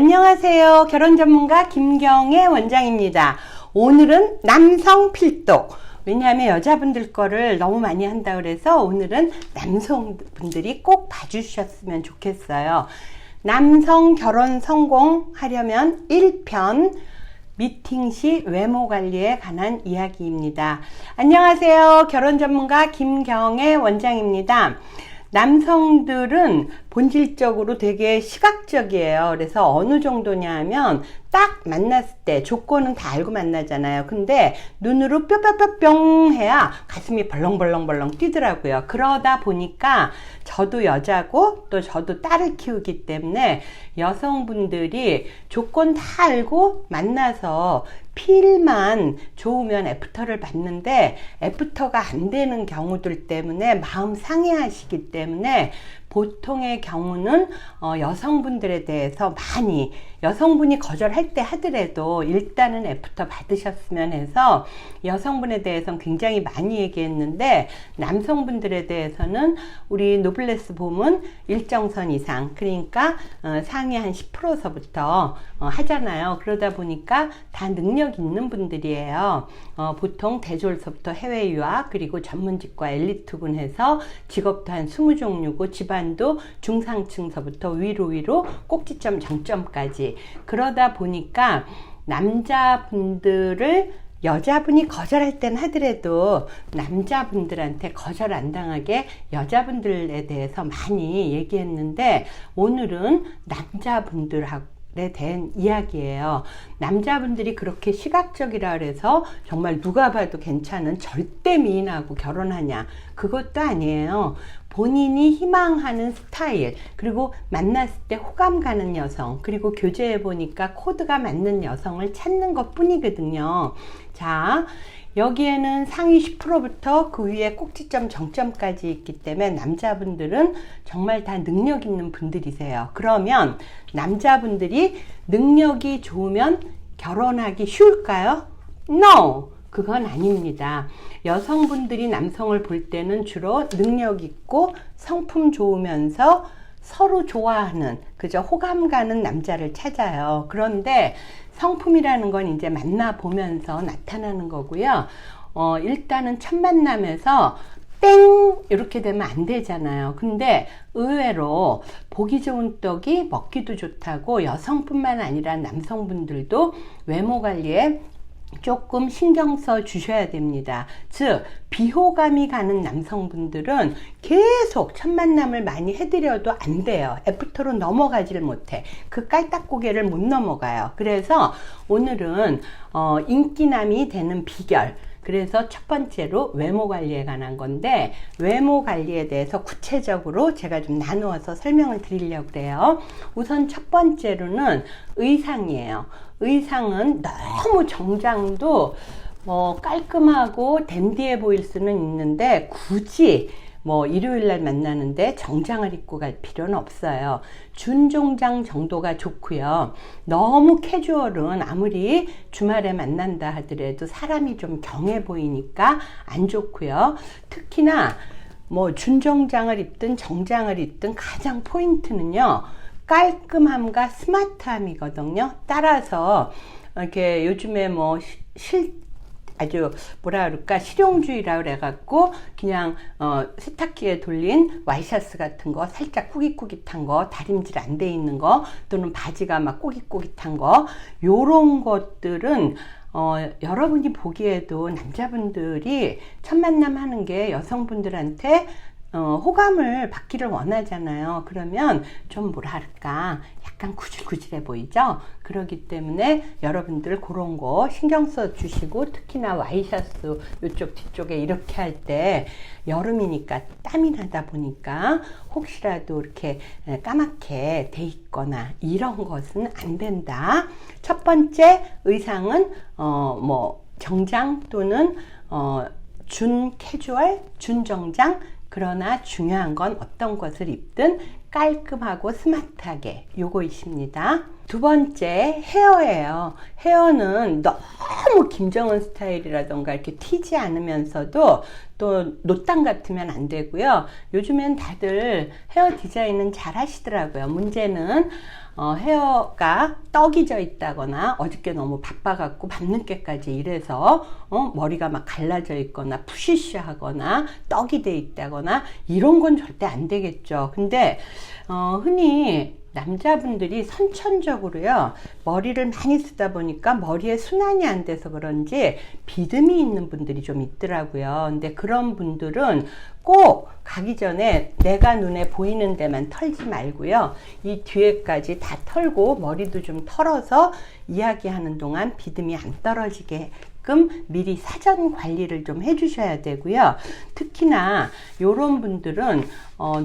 안녕하세요. 결혼 전문가 김경애 원장입니다. 오늘은 남성 필독. 왜냐하면 여자분들 거를 너무 많이 한다 그래서 오늘은 남성분들이 꼭 봐주셨으면 좋겠어요. 남성 결혼 성공하려면 1편 미팅 시 외모 관리에 관한 이야기입니다. 안녕하세요. 결혼 전문가 김경애 원장입니다. 남성들은 본질적으로 되게 시각적이에요. 그래서 어느 정도냐 하면 딱 만났을 때 조건은 다 알고 만나잖아요. 근데 눈으로 뿅뿅뿅 해야 가슴이 벌렁벌렁벌렁 뛰더라고요. 그러다 보니까 저도 여자고 또 저도 딸을 키우기 때문에 여성분들이 조건 다 알고 만나서 필만 좋으면 애프터를 받는데 애프터가 안 되는 경우들 때문에 마음 상해하시기 때문에 보통의 경우는 여성분들에 대해서 많이 여성분이 거절할 때 하더라도 일단은 애프터 받으셨으면 해서 여성분에 대해서는 굉장히 많이 얘기했는데 남성분들에 대해서는 우리 노블레스 보면 일정선 이상 그러니까 상위 한 10%서부터 하잖아요. 그러다 보니까 다 능력 있는 분들이에요. 보통 대졸서부터 해외 유학 그리고 전문직과 엘리트군 해서 직업도 한 20종류고 집안도 중상층서부터 위로 꼭지점 정점까지 그러다 보니까 남자분들을 여자분이 거절할 땐 하더라도 남자분들한테 거절 안 당하게 여자분들에 대해서 많이 얘기했는데 오늘은 남자분들에 대한 이야기예요. 남자분들이 그렇게 시각적이라 그래서 정말 누가 봐도 괜찮은 절대 미인하고 결혼하냐 그것도 아니에요. 본인이 희망하는 스타일 그리고 만났을 때 호감 가는 여성 그리고 교제해 보니까 코드가 맞는 여성을 찾는 것 뿐이거든요. 자, 여기에는 상위 10%부터 그 위에 꼭지점 정점까지 있기 때문에 남자분들은 정말 다 능력 있는 분들이세요. 그러면 남자분들이 능력이 좋으면 결혼하기 쉬울까요? No! 그건 아닙니다. 여성분들이 남성을 볼 때는 주로 능력 있고 성품 좋으면서 서로 좋아하는 그저 호감 가는 남자를 찾아요. 그런데 성품이라는 건 이제 만나보면서 나타나는 거고요. 일단은 첫 만남에서 땡! 이렇게 되면 안 되잖아요. 근데 의외로 보기 좋은 떡이 먹기도 좋다고 여성뿐만 아니라 남성분들도 외모 관리에 조금 신경 써 주셔야 됩니다. 즉 비호감이 가는 남성분들은 계속 첫 만남을 많이 해드려도 안 돼요. 애프터로 넘어가지를 못해. 그 깔딱고개를 못 넘어가요. 그래서 오늘은 인기남이 되는 비결 그래서 첫 번째로 외모 관리에 관한 건데 외모 관리에 대해서 구체적으로 제가 좀 나누어서 설명을 드리려고 해요. 우선 첫 번째로는 의상이에요. 의상은 너무 정장도 깔끔하고 댄디해 보일 수는 있는데 굳이 일요일날 만나는데 정장을 입고 갈 필요는 없어요. 준정장 정도가 좋고요. 너무 캐주얼은 아무리 주말에 만난다 하더라도 사람이 좀 경해 보이니까 안 좋고요. 특히나 준정장을 입든 정장을 입든 가장 포인트는요. 깔끔함과 스마트함이거든요. 따라서 이렇게 요즘에 아주 실용주의라 그래갖고 그냥 세탁기에 돌린 와이셔츠 같은 거 살짝 꾸깃꾸깃한 거 다림질 안 돼 있는 거 또는 바지가 막 꾸깃꾸깃한 거 요런 것들은 여러분이 보기에도 남자분들이 첫 만남 하는 게 여성분들한테 호감을 받기를 원하잖아요. 그러면 좀 약간 구질구질해 보이죠? 그렇기 때문에 여러분들 그런 거 신경 써 주시고 특히나 와이셔츠 이쪽 뒤쪽에 이렇게 할 때 여름이니까 땀이 나다 보니까 혹시라도 이렇게 까맣게 돼 있거나 이런 것은 안 된다. 첫 번째 의상은 정장 또는 준 캐주얼, 준 정장 그러나 중요한 건 어떤 것을 입든 깔끔하고 스마트하게 요거이십니다. 두 번째 헤어예요. 헤어는 너무 김정은 스타일이라던가 이렇게 튀지 않으면서도 또 노땅 같으면 안 되고요. 요즘엔 다들 헤어 디자인은 잘 하시더라고요. 문제는 헤어가 떡이 져 있다거나 어저께 너무 바빠갖고 밤늦게까지 일해서 머리가 막 갈라져 있거나 푸시쉬 하거나 떡이 돼 있다거나 이런 건 절대 안 되겠죠. 근데 흔히 남자분들이 선천적으로요 머리를 많이 쓰다 보니까 머리에 순환이 안 돼서 그런지 비듬이 있는 분들이 좀 있더라고요. 근데 그런 분들은 꼭 가기 전에 내가 눈에 보이는 데만 털지 말고요, 이 뒤에까지 다 털고 머리도 좀 털어서 이야기하는 동안 비듬이 안 떨어지게 미리 사전 관리를 좀 해주셔야 되고요. 특히나 이런 분들은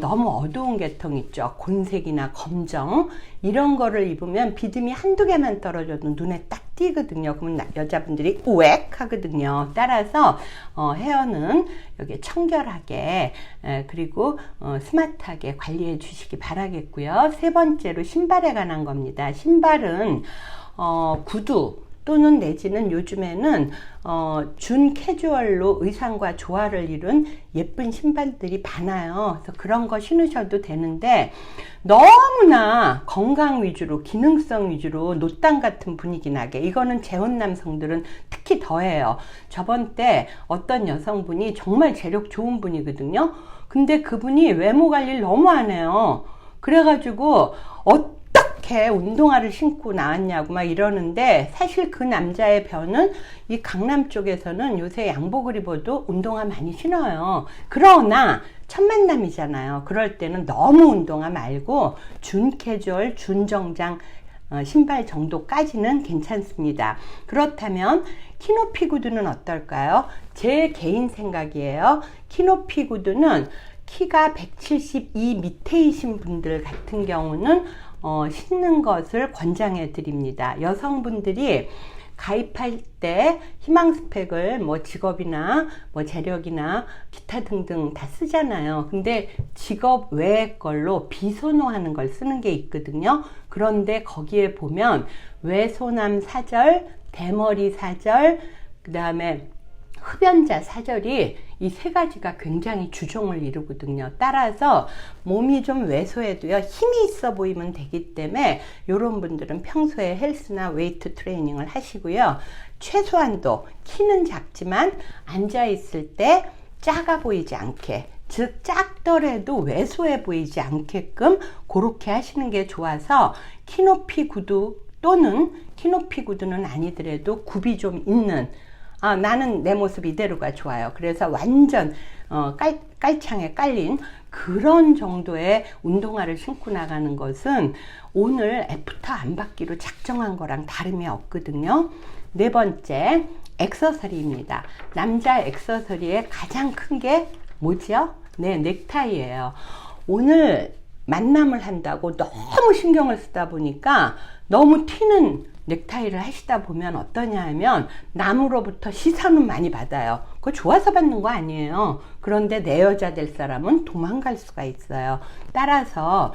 너무 어두운 계통 있죠. 곤색이나 검정 이런 거를 입으면 비듬이 한두 개만 떨어져도 눈에 딱 띄거든요. 그러면 여자분들이 우웩 하거든요. 따라서 헤어는 여기 청결하게 그리고 스마트하게 관리해 주시기 바라겠고요. 세 번째로 신발에 관한 겁니다. 신발은 구두 또는 내지는 요즘에는 준 캐주얼로 의상과 조화를 이룬 예쁜 신발들이 많아요. 그래서 그런 거 신으셔도 되는데 너무나 건강 위주로 기능성 위주로 노땅 같은 분위기 나게, 이거는 재혼 남성들은 특히 더해요. 저번 때 어떤 여성분이 정말 재력 좋은 분이거든요. 근데 그분이 외모 관리를 너무 안 해요. 그래가지고 어떻게 운동화를 신고 나왔냐고 막 이러는데, 사실 그 남자의 변은 이 강남 쪽에서는 요새 양복을 입어도 운동화 많이 신어요. 그러나 첫 만남이잖아요. 그럴 때는 너무 운동화 말고 준 캐주얼, 준 정장 신발 정도까지는 괜찮습니다. 그렇다면 키높이 구두는 어떨까요? 제 개인 생각이에요. 키높이 구두는 키가 172 밑에이신 분들 같은 경우는 신는 것을 권장해 드립니다. 여성분들이 가입할 때 희망 스펙을 뭐 직업이나 뭐 재력이나 기타 등등 다 쓰잖아요. 근데 직업 외의 걸로 비선호하는 걸 쓰는 게 있거든요. 그런데 거기에 보면 외소남 사절, 대머리 사절, 그 다음에 흡연자 사절이 이 세 가지가 굉장히 주종을 이루거든요. 따라서 몸이 좀 왜소해도요 힘이 있어 보이면 되기 때문에 이런 분들은 평소에 헬스나 웨이트 트레이닝을 하시고요. 최소한도 키는 작지만 앉아 있을 때 작아 보이지 않게, 즉 작더라도 왜소해 보이지 않게끔 그렇게 하시는 게 좋아서 키높이 구두 또는 키높이 구두는 아니더라도 굽이 좀 있는, 나는 내 모습 이대로가 좋아요. 그래서 완전 깔창에 깔린 그런 정도의 운동화를 신고 나가는 것은 오늘 애프터 안 받기로 작정한 거랑 다름이 없거든요. 네 번째, 액세서리입니다. 남자 액세서리의 가장 큰 게 뭐죠? 네, 넥타이예요. 오늘 만남을 한다고 너무 신경을 쓰다 보니까 너무 튀는 넥타이를 하시다 보면 어떠냐 하면 남으로부터 시선은 많이 받아요. 그거 좋아서 받는 거 아니에요. 그런데 내 여자 될 사람은 도망갈 수가 있어요. 따라서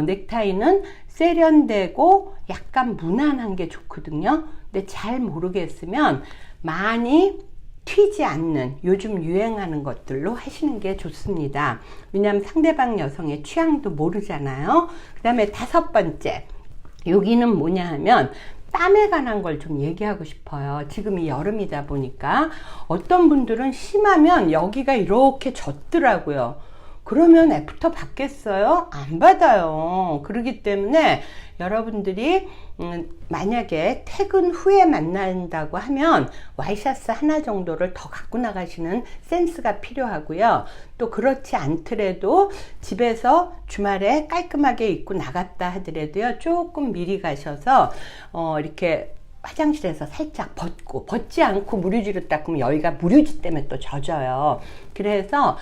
넥타이는 세련되고 약간 무난한 게 좋거든요. 근데 잘 모르겠으면 많이 튀지 않는 요즘 유행하는 것들로 하시는 게 좋습니다. 왜냐하면 상대방 여성의 취향도 모르잖아요. 그 다음에 다섯 번째, 여기는 뭐냐 하면 땀에 관한 걸 좀 얘기하고 싶어요. 지금이 여름이다 보니까 어떤 분들은 심하면 여기가 이렇게 젖더라고요. 그러면 애프터 받겠어요? 안 받아요. 그렇기 때문에 여러분들이 만약에 퇴근 후에 만난다고 하면 와이셔츠 하나 정도를 더 갖고 나가시는 센스가 필요하고요. 또 그렇지 않더라도 집에서 주말에 깔끔하게 입고 나갔다 하더라도요, 조금 미리 가셔서 이렇게 화장실에서 살짝 벗지 않고 무류지로 닦으면 여기가 무류지 때문에 또 젖어요. 그래서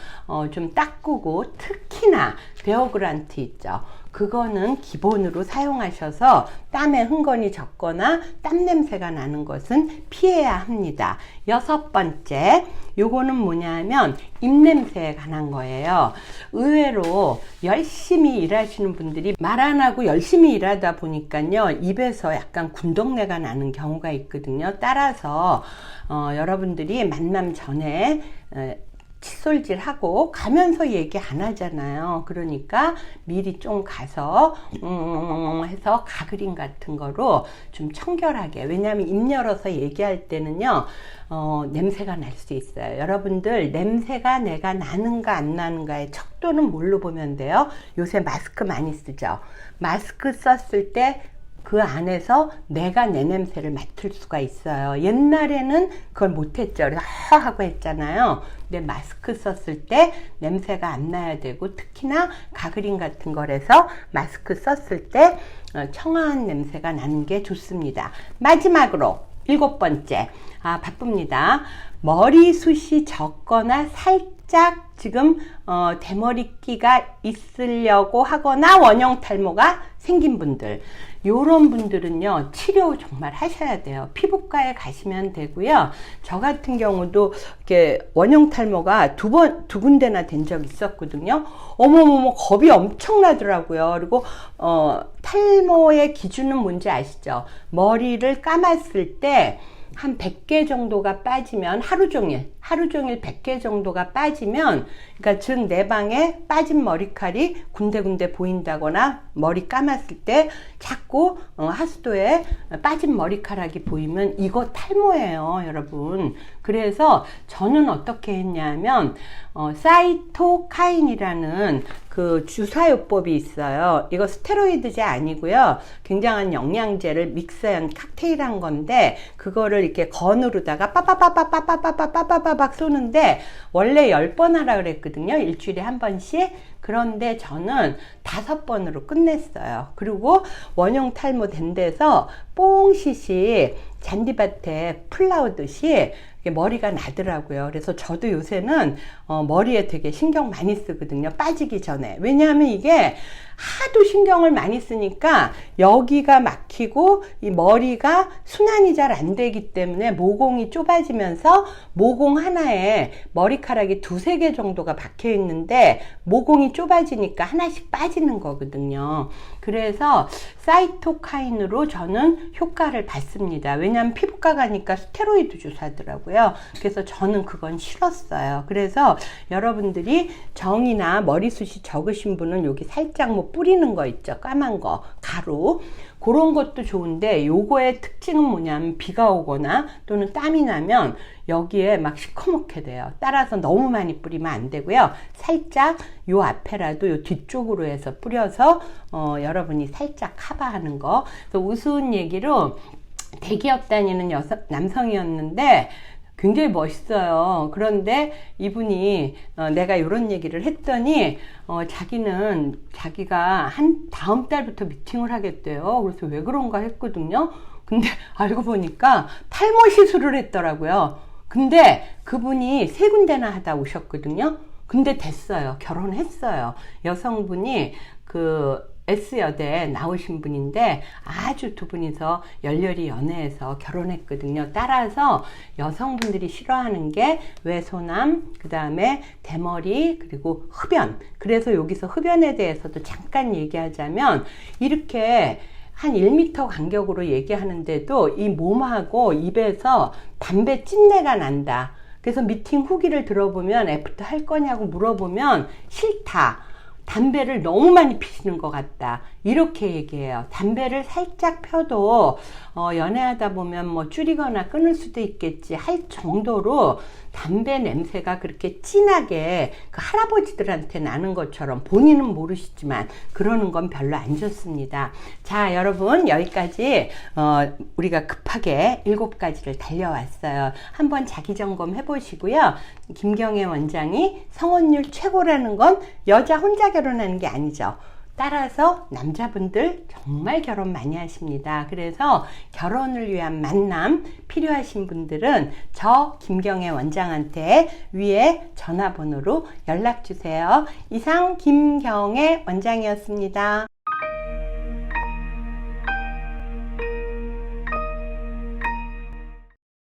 좀 닦고, 특히나 데오드란트 있죠. 그거는 기본으로 사용하셔서 땀에 흥건히 젖거나 땀 냄새가 나는 것은 피해야 합니다. 여섯 번째, 요거는 뭐냐면 입냄새에 관한 거예요. 의외로 열심히 일하시는 분들이 말 안 하고 열심히 일하다 보니까요, 입에서 약간 군더내가 나는 경우가 있거든요. 따라서 여러분들이 만남 전에 칫솔질하고 가면서 얘기 안 하잖아요. 그러니까 미리 좀 가서 해서 가그린 같은 거로 좀 청결하게, 왜냐하면 입 열어서 얘기할 때는요 냄새가 날 수 있어요. 여러분들 냄새가 내가 나는가 안 나는가의 척도는 뭘로 보면 돼요? 요새 마스크 많이 쓰죠. 마스크 썼을 때 그 안에서 내가 내 냄새를 맡을 수가 있어요. 옛날에는 그걸 못했죠. 그래서 하고 했잖아요. 근데 마스크 썼을 때 냄새가 안 나야 되고, 특히나 가그린 같은 거라서 마스크 썼을 때 청아한 냄새가 나는 게 좋습니다. 마지막으로 7번째, 바쁩니다. 머리숱이 적거나 살짝 지금 대머리끼가 있으려고 하거나 원형 탈모가 생긴 분들, 요런 분들은요 치료 정말 하셔야 돼요. 피부과에 가시면 되고요. 저 같은 경우도 이렇게 원형 탈모가 두 군데나 된 적이 있었거든요. 어머머머, 겁이 엄청나더라고요. 그리고 탈모의 기준은 뭔지 아시죠? 머리를 감았을 때 한 100개 정도가 빠지면, 하루 종일 100개 정도가 빠지면, 그러니까 즉 내 방에 빠진 머리칼이 군데군데 보인다거나, 머리 감았을 때 자꾸 하수도에 빠진 머리카락이 보이면 이거 탈모예요, 여러분. 그래서 저는 어떻게 했냐면 사이토카인이라는 그 주사요법이 있어요. 이거 스테로이드제 아니고요, 굉장한 영양제를 믹스한 칵테일한 건데, 그거를 이렇게 건으로다가 빠바바바바바바바바바박 쏘는데, 원래 10번 하라 그랬거든요, 일주일에 한 번씩. 그런데 저는 5번으로 끝냈어요. 그리고 원형 탈모 된 데서 뽕시시 잔디밭에 풀 나오듯이 머리가 나더라고요. 그래서 저도 요새는 머리에 되게 신경 많이 쓰거든요, 빠지기 전에. 왜냐하면 이게 하도 신경을 많이 쓰니까 여기가 막히고 이 머리가 순환이 잘 안 되기 때문에 모공이 좁아지면서 모공 하나에 머리카락이 2-3개 정도가 박혀 있는데 모공이 좁아지니까 하나씩 빠지는 거거든요. 그래서 사이토카인으로 저는 효과를 받습니다. 왜냐하면 피부과 가니까 스테로이드 주사더라고요. 그래서 저는 그건 싫었어요. 그래서 여러분들이 정이나 머리숱이 적으신 분은 여기 살짝 뭐 뿌리는 거 있죠, 까만 거, 가루, 그런 것도 좋은데, 요거의 특징은 뭐냐면 비가 오거나 또는 땀이 나면 여기에 막 시커멓게 돼요. 따라서 너무 많이 뿌리면 안 되고요, 살짝 요 앞에라도 요 뒤쪽으로 해서 뿌려서 여러분이 살짝 커버하는 거. 그래서 우스운 얘기로 대기업 다니는 남성이었는데 굉장히 멋있어요. 그런데 이분이 내가 이런 얘기를 했더니 자기가 한 다음 달부터 미팅을 하겠대요. 그래서 왜 그런가 했거든요. 근데 알고 보니까 탈모 시술을 했더라고요. 근데 그분이 3군데나 하다 오셨거든요. 근데 됐어요. 결혼했어요. 여성분이 S여대에 나오신 분인데 아주 두 분이서 열렬히 연애해서 결혼했거든요. 따라서 여성분들이 싫어하는 게 외소남, 그 다음에 대머리, 그리고 흡연. 그래서 여기서 흡연에 대해서도 잠깐 얘기하자면, 이렇게 한 1m 간격으로 얘기하는데도 이 몸하고 입에서 담배 찐내가 난다. 그래서 미팅 후기를 들어보면 애프터 할 거냐고 물어보면 싫다, 담배를 너무 많이 피시는 것 같다, 이렇게 얘기해요. 담배를 살짝 펴도 연애하다 보면 뭐 줄이거나 끊을 수도 있겠지 할 정도로 담배 냄새가 그렇게 진하게 그 할아버지들한테 나는 것처럼, 본인은 모르시지만 그러는 건 별로 안 좋습니다. 자, 여러분, 여기까지 우리가 급하게 7가지를 달려왔어요. 한번 자기 점검 해보시고요. 김경애 원장이 성혼율 최고라는 건 여자 혼자 결혼하는 게 아니죠. 따라서 남자분들 정말 결혼 많이 하십니다. 그래서 결혼을 위한 만남 필요하신 분들은 저 김경애 원장한테 위에 전화번호로 연락 주세요. 이상 김경애 원장이었습니다.